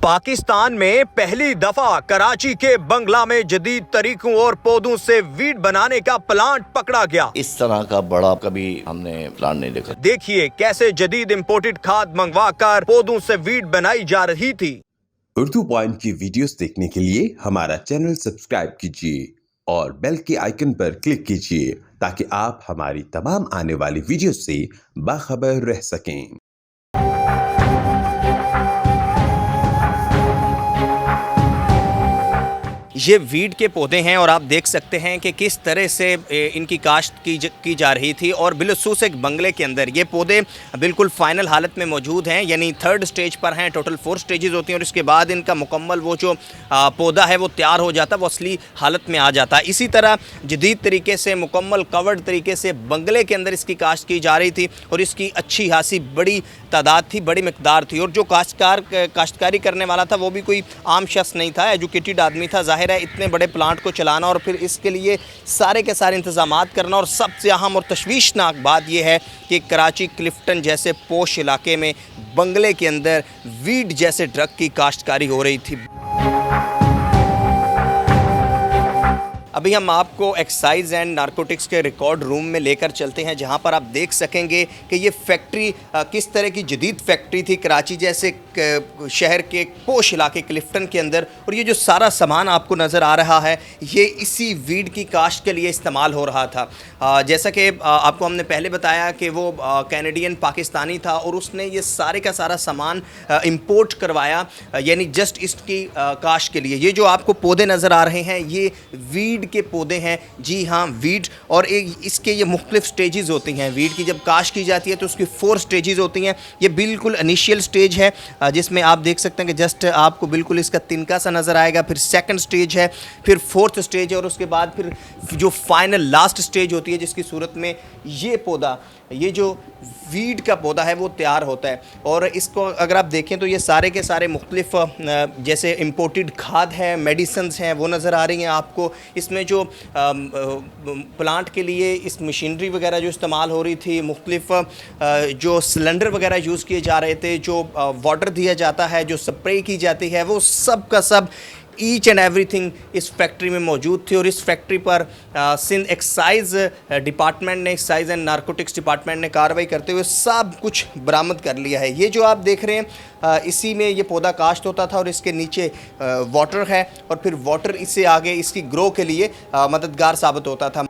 पाकिस्तान में पहली दफा कराची के बंगला में जदीद तरीकों और पौधों से वीड बनाने का प्लांट पकड़ा गया। इस तरह का बड़ा कभी हमने प्लांट नहीं देखा। देखिए कैसे जदीद इंपोर्टेड खाद मंगवाकर पौधों से वीड बनाई जा रही थी। उर्दू पॉइंट की वीडियोस देखने के लिए हमारा चैनल सब्सक्राइब कीजिए और बेल के आइकन पर क्लिक कीजिए ताकि आप हमारी तमाम आने वाली वीडियो से बाखबर रह सकें। ये वीड के पौधे हैं और आप देख सकते हैं कि किस तरह से इनकी काश्त की जा रही थी और बिलखसूस एक बंगले के अंदर ये पौधे बिल्कुल फ़ाइनल हालत में मौजूद हैं, यानी थर्ड स्टेज पर हैं। टोटल 4 स्टेजेस होती हैं और इसके बाद इनका मुकम्मल वो जो पौधा है वो तैयार हो जाता है, वो असली हालत में आ जाता है। इसी तरह जदीद तरीके से मुकम्मल कवर्ड तरीके से बंगले के अंदर इसकी काश्त की जा रही थी और इसकी अच्छी खासी बड़ी तादाद थी, बड़ी मकदार थी। और जो काश्तकारी करने वाला था वो भी कोई आम शख्स नहीं था, एजुकेटेड आदमी था। ज़ाहिर है इतने बड़े प्लांट को चलाना और फिर इसके लिए सारे के सारे इंतज़ामात करना, और सबसे अहम और तशवीशनाक बात यह है कि कराची क्लिफ्टन जैसे पोश इलाके में बंगले के अंदर वीड जैसे ड्रग की काश्तकारी हो रही थी। अभी हम आपको एक्साइज एंड नारकोटिक्स के रिकॉर्ड रूम में लेकर चलते हैं, जहां पर आप देख सकेंगे कि ये फैक्ट्री किस तरह की जदीद फैक्ट्री थी कराची जैसे शहर के पोश इलाके क्लिफ्टन के अंदर। और ये जो सारा सामान आपको नज़र आ रहा है ये इसी वीड की काश्त के लिए इस्तेमाल हो रहा था। जैसा कि आपको हमने पहले बताया कि वो कैनेडियन पाकिस्तानी था और उसने ये सारे का सारा सामान इम्पोर्ट करवाया, यानी जस्ट इसकी काश्त के लिए। ये जो आपको पौधे नज़र आ रहे हैं ये वीड के पौधे हैं। जी हाँ, वीड। और इसके ये मुख्तलिफ स्टेजेस होती हैं। वीड की जब काश्त की जाती है तो उसकी 4 स्टेजेस होती हैं। ये बिल्कुल इनिशियल स्टेज है जिसमें आप देख सकते हैं कि जस्ट आपको बिल्कुल इसका तिनका सा नज़र आएगा। फिर सेकंड स्टेज है, फिर 4th स्टेज है और उसके बाद फिर जो फाइनल लास्ट स्टेज होती है जिसकी सूरत में ये पौधा, ये जो वीड का पौधा है वो तैयार होता है। और इसको अगर आप देखें तो ये सारे के सारे मुख्तलिफ जैसे इम्पोर्टेड खाद है, मेडिसिन्स हैं, वो नज़र आ रही हैं आपको। इसमें जो प्लांट के लिए इस मशीनरी वगैरह जो इस्तेमाल हो रही थी, मुख्तलिफ जो सिलेंडर वगैरह यूज़ किए जा रहे थे, जो वाटर दिया जाता है, जो स्प्रे की जाती है, वो सब का सब ईच एंड एवरीथिंग इस फैक्ट्री में मौजूद थी। और इस फैक्ट्री पर सिंध एक्साइज डिपार्टमेंट ने, एक्साइज एंड नारकोटिक्स डिपार्टमेंट ने कार्रवाई करते हुए सब कुछ बरामद कर लिया है। ये जो आप देख रहे हैं इसी में ये पौधा काश्त होता था और इसके नीचे वाटर है और फिर वाटर इससे आगे इसकी ग्रो के लिए मददगार साबित होता था।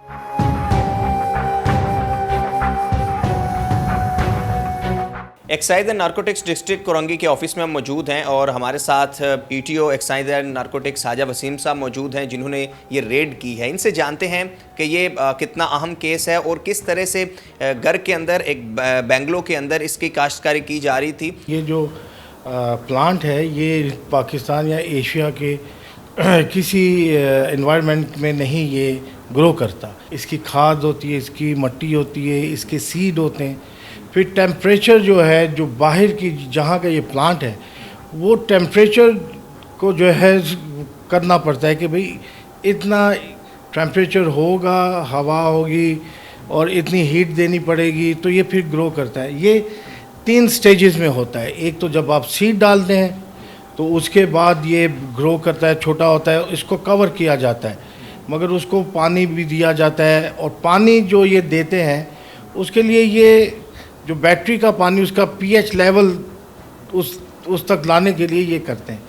Excise and narcotics district Korangi के ऑफिस में हम मौजूद हैं और हमारे साथ ETO एक्साइज एंड नारकोटिक्स हाजा वसीम साहब मौजूद हैं जिन्होंने ये रेड की है। इनसे जानते हैं कि ये कितना अहम केस है और किस तरह से घर के अंदर एक बेंगलो के अंदर इसकी काश्तकारी की जा रही थी। ये जो प्लांट है ये पाकिस्तान या एशिया के किसी एनवायरनमेंट में नहीं ये ग्रो करता। इसकी खाद होती है, इसकी मिट्टी होती है, इसके सीड होते हैं। फिर टेम्परेचर जो है, जो बाहर की जहाँ का ये प्लांट है वो टेम्परेचर को जो है करना पड़ता है कि भाई इतना टेम्परेचर होगा, हवा होगी और इतनी हीट देनी पड़ेगी तो ये फिर ग्रो करता है। ये 3 स्टेजेस में होता है। एक तो जब आप सीड डालते हैं तो उसके बाद ये ग्रो करता है, छोटा होता है, इसको कवर किया जाता है, मगर उसको पानी भी दिया जाता है। और पानी जो ये देते हैं उसके लिए ये जो बैटरी का पानी उसका pH लेवल उस तक लाने के लिए ये करते हैं।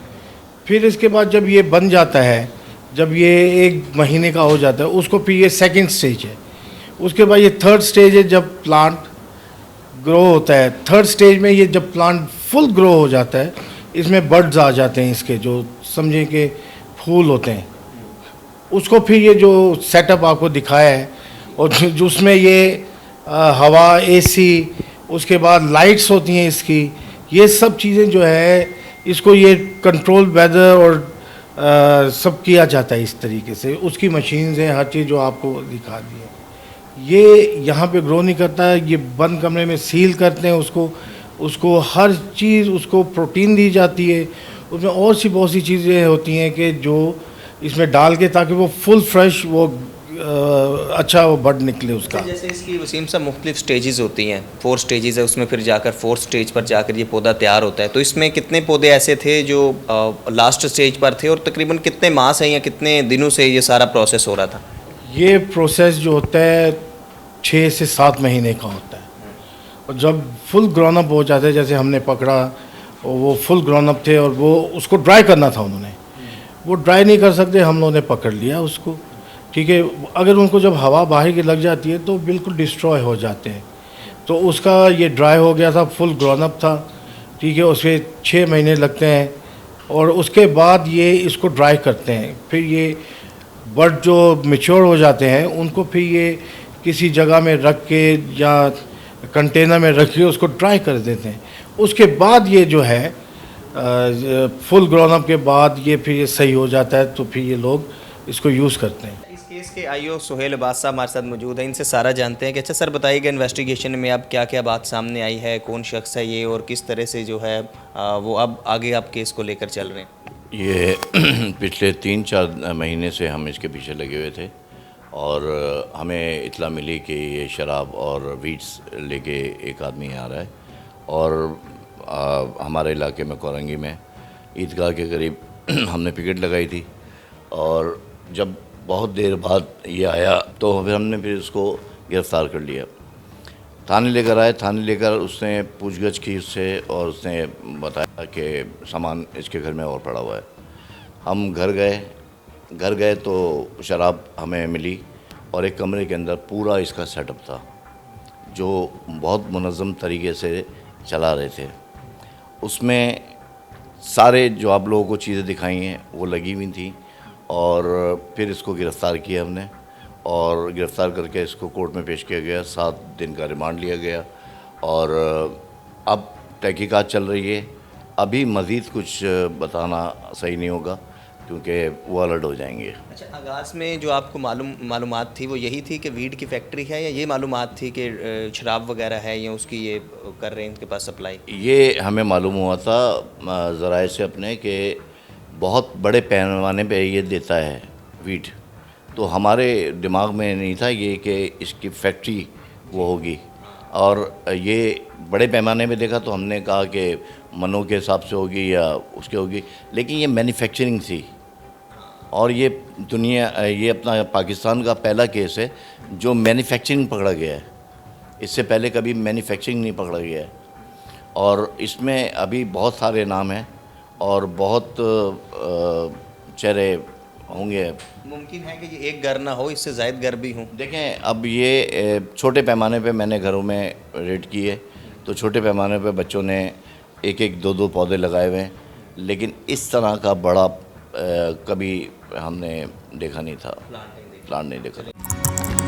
फिर इसके बाद जब ये बन जाता है, जब ये 1 महीने का हो जाता है, उसको फिर ये 2nd स्टेज है। उसके बाद ये 3rd स्टेज है जब प्लांट ग्रो होता है। 3rd स्टेज में ये जब प्लांट फुल ग्रो हो जाता है, इसमें बर्ड्स आ जाते हैं, इसके जो समझें कि फूल होते हैं। उसको फिर ये जो सेटअप आपको दिखाया है और जिसमें ये हवा, AC, उसके बाद लाइट्स होती हैं इसकी, ये सब चीज़ें जो है इसको ये कंट्रोल वेदर और सब किया जाता है इस तरीके से। उसकी मशीन्स हैं, हर चीज़ जो आपको दिखा दी है। ये यहाँ पे ग्रो नहीं करता है, ये बंद कमरे में सील करते हैं उसको हर चीज़, उसको प्रोटीन दी जाती है, उसमें और सी बहुत सी चीज़ें होती हैं कि जो इसमें डाल के ताकि वो फुल फ्रेश वो अच्छा वो बड निकले उसका। जैसे इसकी वसीम साहब मुख्तलिफ स्टेजेस होती हैं, 4 स्टेजेस है, उसमें फिर जाकर 4th स्टेज पर जाकर ये पौधा तैयार होता है। तो इसमें कितने पौधे ऐसे थे जो लास्ट स्टेज पर थे, और तकरीबन कितने मास हैं या कितने दिनों से ये सारा प्रोसेस हो रहा था? ये प्रोसेस जो होता है 6 से 7 महीने का होता है, और जब फुल ग्रोन अप हो जाते हैं, जैसे हमने पकड़ा और वो फुल ग्रोन अप थे और वो उसको ड्राई करना था उन्होंने, वो ड्राई नहीं कर सकते, हम लोगों ने पकड़ लिया उसको। ठीक है, अगर उनको जब हवा बाहर की लग जाती है तो बिल्कुल डिस्ट्रॉय हो जाते हैं। तो उसका ये ड्राई हो गया था, फुल ग्रोन अप था। ठीक है, उसमें 6 महीने लगते हैं, और उसके बाद ये इसको ड्राई करते हैं। फिर ये बर्ड जो मैच्योर हो जाते हैं उनको फिर ये किसी जगह में रख के या कंटेनर में रख के उसको ड्राई कर देते हैं। उसके बाद ये जो है फुल ग्रोन अप के बाद ये फिर ये सही हो जाता है, तो फिर ये लोग इसको यूज़ करते हैं। इस केस के आईओ सुहेल अब्बास साहब हमारे साथ मौजूद हैं, इनसे सारा जानते हैं कि अच्छा सर बताइएगा, इन्वेस्टिगेशन में अब क्या क्या बात सामने आई है, कौन शख्स है ये, और किस तरह से जो है वो अब आगे आप केस को लेकर चल रहे हैं? ये पिछले 3-4 महीने से हम इसके पीछे लगे हुए थे, और हमें इतला मिली कि ये शराब और वीट्स लेके एक आदमी आ रहा है, और हमारे इलाके में कोरंगी में ईदगाह के करीब हमने पिकेट लगाई थी, और जब बहुत देर बाद ये आया तो फिर हमने फिर उसको गिरफ़्तार कर लिया। थाने लेकर आए, थाने लेकर उसने पूछगछ की उससे, और उसने बताया कि सामान इसके घर में और पड़ा हुआ है। हम घर गए तो शराब हमें मिली, और एक कमरे के अंदर पूरा इसका सेटअप था जो बहुत मुनज़्ज़म तरीके से चला रहे थे। उसमें सारे जो आप लोगों को चीज़ें दिखाई हैं वो लगी हुई थी, और फिर इसको गिरफ़्तार किया हमने, और गिरफ़्तार करके इसको कोर्ट में पेश किया गया। 7 दिन का रिमांड लिया गया, और अब तहकीकात चल रही है। अभी मज़ीद कुछ बताना सही नहीं होगा क्योंकि वो अलर्ट हो जाएंगे। अच्छा, आगाज़ में जो आपको मालूमात थी वो यही थी कि वीड की फैक्ट्री है, या ये मालूमात थी कि शराब वगैरह है या उसकी ये कर रहे हैं इनके पास सप्लाई? ये हमें मालूम हुआ था ज़राए से अपने कि बहुत बड़े पैमाने पे ये देता है वीट, तो हमारे दिमाग में नहीं था ये कि इसकी फैक्ट्री वो होगी, और ये बड़े पैमाने पे देखा तो हमने कहा कि मनों के हिसाब से होगी या उसके होगी, लेकिन ये मैन्युफैक्चरिंग थी। और ये ये अपना पाकिस्तान का पहला केस है जो मैन्युफैक्चरिंग पकड़ा गया है। इससे पहले कभी मैन्युफैक्चरिंग नहीं पकड़ा गया है, और इसमें अभी बहुत सारे नाम हैं और बहुत चेहरे होंगे। मुमकिन है कि ये एक घर ना हो, इससे ज़ायद घर भी हों। देखें, अब ये छोटे पैमाने पे मैंने घरों में रेड किए, तो छोटे पैमाने पे बच्चों ने 1-1, 2-2 पौधे लगाए हुए हैं, लेकिन इस तरह का बड़ा कभी हमने देखा नहीं था, प्लांट नहीं देखा।